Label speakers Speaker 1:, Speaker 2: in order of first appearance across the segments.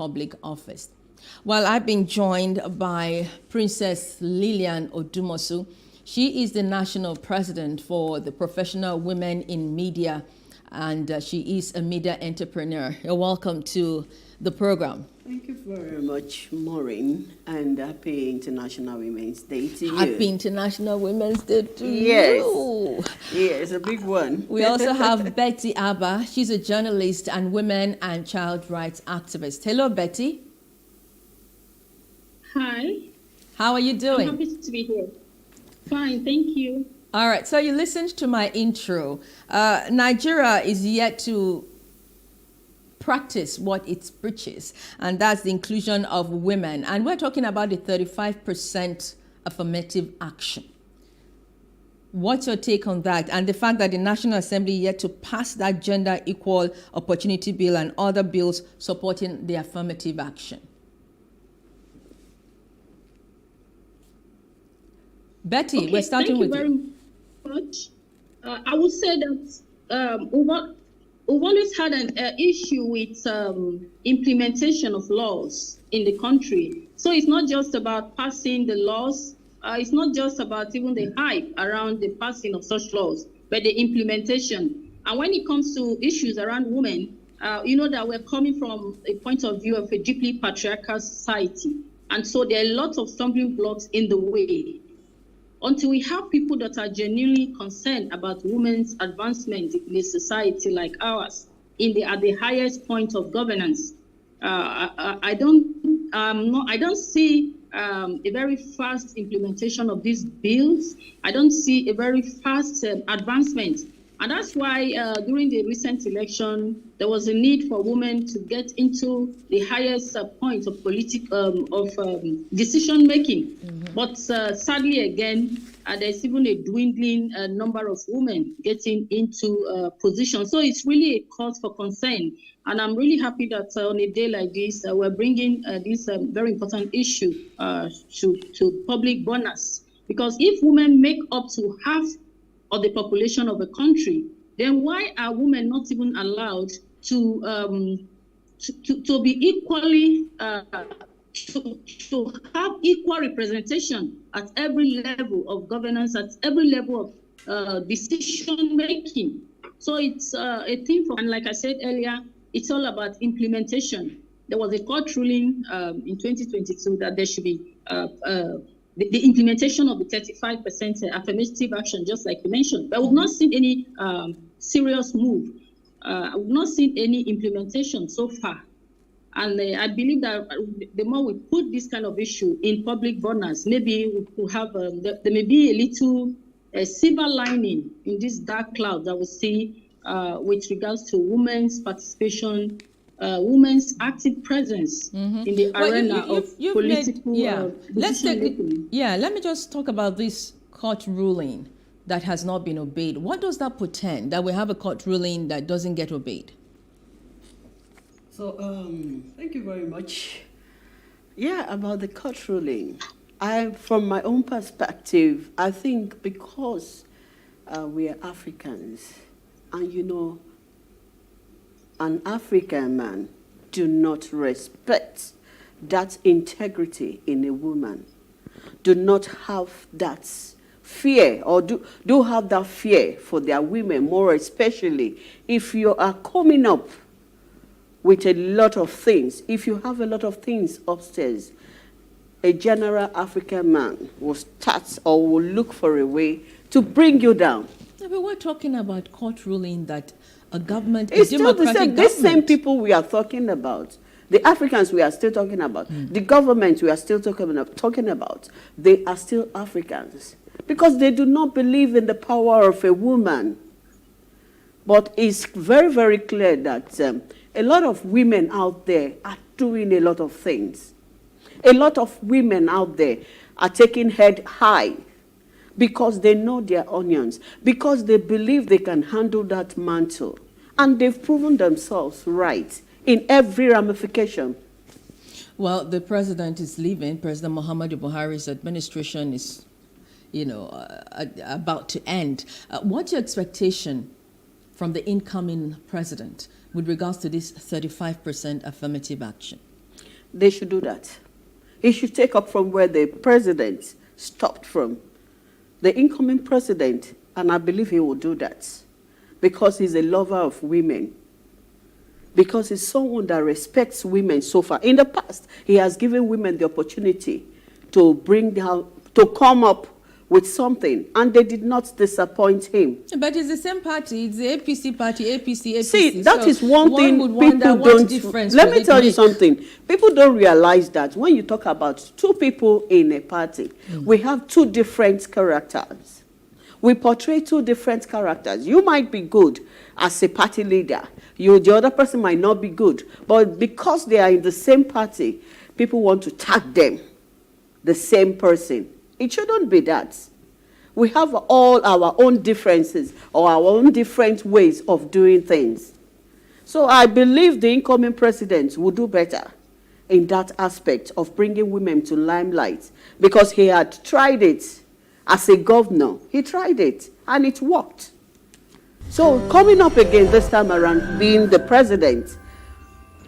Speaker 1: public office. Well, I've been joined by Princess Lillian Odumosu. She is the national president for the Professional Women in Media, and she is a media entrepreneur. You're welcome to the program.
Speaker 2: Thank you very much, Maureen, and happy International Women's Day to you.
Speaker 1: Happy International Women's Day to
Speaker 2: Yes.
Speaker 1: you.
Speaker 2: Yes, a big one.
Speaker 1: We also have Betty Abba. She's a journalist and women and child rights activist. Hello, Betty.
Speaker 3: Hi.
Speaker 1: How are you doing?
Speaker 3: I'm happy to be here. Fine, thank you.
Speaker 1: All right, so you listened to my intro. Nigeria is yet to practice what it preaches, and that's the inclusion of women. And we're talking about the 35% affirmative action. What's your take on that? And the fact that the National Assembly yet to pass that Gender Equal Opportunity Bill and other bills supporting the affirmative action. Betty,
Speaker 3: Okay,
Speaker 1: we're starting with you.
Speaker 3: Thank you very much. I would say that we've always had an issue with implementation of laws in the country. So it's not just about passing the laws. It's not just about even the hype around the passing of such laws, but the implementation. And when it comes to issues around women, you know that we're coming from a point of view of a deeply patriarchal society. And so there are lots of stumbling blocks in the way. Until we have people that are genuinely concerned about women's advancement in a society like ours, at the highest point of governance, I don't see a very fast implementation of these bills. I don't see a very fast advancement. And that's why during the recent election, there was a need for women to get into the highest point of decision making. Mm-hmm. But sadly, again, there's even a dwindling number of women getting into positions. So it's really a cause for concern. And I'm really happy that on a day like this, we're bringing this very important issue to public bonus. Because if women make up to half of the population of a country, then why are women not even allowed to be equally to have equal representation at every level of governance, at every level of decision making? So it's a thing and like I said earlier, it's all about implementation. There was a court ruling in 2022 that there should be the implementation of the 35% affirmative action, just like you mentioned. But we've not seen any serious move. We've not seen any implementation so far. And I believe that the more we put this kind of issue in public bonus, maybe we could have, there may be a little silver lining in this dark cloud that we see with regards to women's participation, women's active presence in the arena of political decision-making.
Speaker 1: Let me just talk about this court ruling that has not been obeyed. What does that portend, that we have a court ruling that doesn't get obeyed?
Speaker 2: So, thank you very much. Yeah, about the court ruling. From my own perspective, I think because we are Africans, and you know, an African man do not respect that integrity in a woman, do not have that fear, or do have that fear for their women, more especially if you are coming up with a lot of things. If you have a lot of things upstairs, a general African man will start or will look for a way to bring you down.
Speaker 1: Yeah, but we're talking about court ruling that a government,
Speaker 2: it's
Speaker 1: a
Speaker 2: still
Speaker 1: democratic
Speaker 2: the same.
Speaker 1: government.
Speaker 2: These same people we are talking about, the Africans we are still talking about, the government we are still talking about, they are still Africans because they do not believe in the power of a woman. But it's very, very clear that a lot of women out there are doing a lot of things. A lot of women out there are taking head high because they know their onions, because they believe they can handle that mantle. And they've proven themselves right in every ramification.
Speaker 1: Well, the president is leaving. President Muhammadu Buhari's administration is, about to end. What's your expectation from the incoming president with regards to this 35% affirmative action?
Speaker 2: they should do that. He should take up from where the president stopped from. The incoming president, and I believe he will do that, because he's a lover of women, because he's someone that respects women so far. In the past, he has given women the opportunity to to come up with something, and they did not disappoint him.
Speaker 1: But it's the same party. It's the APC party, APC.
Speaker 2: See, that is one thing people don't. Let me tell you something. People don't realize that when you talk about two people in a party, we have two different characters. We portray two different characters. You might be good as a party leader. The other person might not be good. But because they are in the same party, people want to tag them the same person. It shouldn't be that. We have all our own differences or our own different ways of doing things. So I believe the incoming president will do better in that aspect of bringing women to limelight, because he had tried it as a governor. He tried it and it worked. So coming up again this time around, being the president,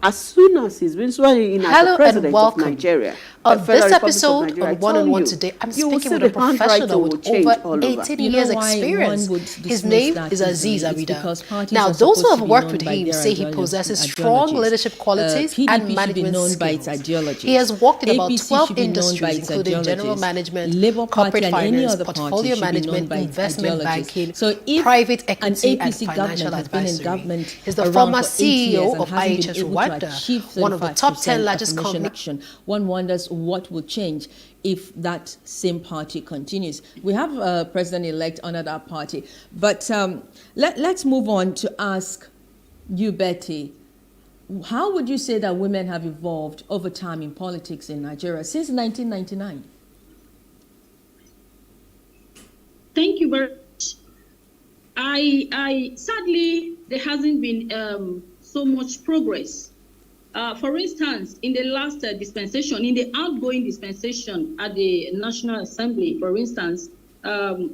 Speaker 2: as soon as he's been sworn in as the president of Nigeria.
Speaker 4: On this episode of One-on-One Today, I'm speaking with a professional with over 18 years experience. His name is Aziz Abida. Now, those who have worked with him say he possesses strong leadership qualities and management skills. He has worked in about 12 industries, including general management, corporate finance, portfolio management, investment banking, private equity, and financial advisory. He's the former CEO of IHS Rwanda, one of the top 10 largest companies.
Speaker 1: One wonders what will change if that same party continues. We have a president-elect under that party. But let's move on to ask you, Betty, how would you say that women have evolved over time in politics in Nigeria since 1999?
Speaker 3: Thank you very much. I sadly, there hasn't been so much progress. For instance, in the last dispensation, in the outgoing dispensation at the National Assembly, for instance,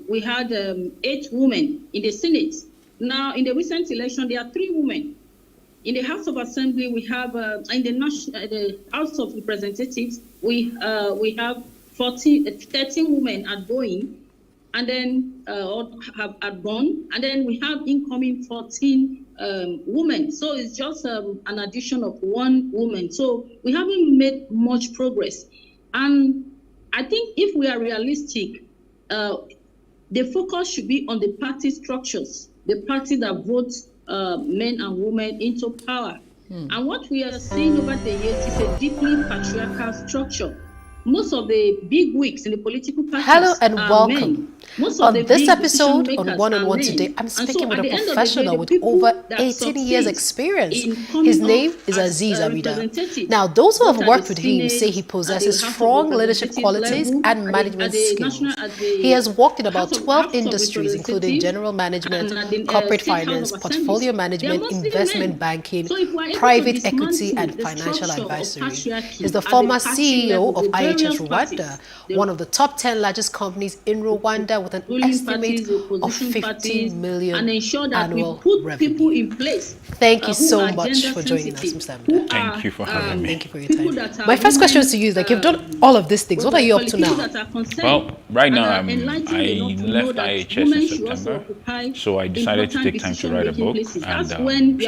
Speaker 3: we had 8 women in the Senate. Now, in the recent election, there are 3 women. In the House of Assembly, we have, in the House of Representatives, we have 13 women outgoing, and then have gone, and then we have incoming 14 women. So it's just an addition of 1 woman. So we haven't made much progress. And I think if we are realistic, the focus should be on the party structures, the party that votes men and women into power. And what we are seeing over the years is a deeply patriarchal structure. Most of the big wigs in the political parties
Speaker 4: Hello and welcome.
Speaker 3: Men.
Speaker 4: On this episode on One-on-One Today, I'm speaking with a professional with over 18 years experience. His name is Aziz Abida. Now, those who have worked with him say he possesses strong leadership qualities and management skills. He has worked in about 12 industries, including general management, corporate finance, portfolio management, investment banking, private equity, and financial advisory. He's the former CEO of IHS Rwanda, one of the top 10 largest companies in Rwanda, with an estimate of 15 million annual revenue. Thank you so much for joining us, Mr. Abida.
Speaker 5: Thank you for having me.
Speaker 4: Thank you for your time. My first question to you is, like, you've done all of these things. What are you up to now?
Speaker 5: Well, right now I left IHS in September, so I decided to take time to write a book, and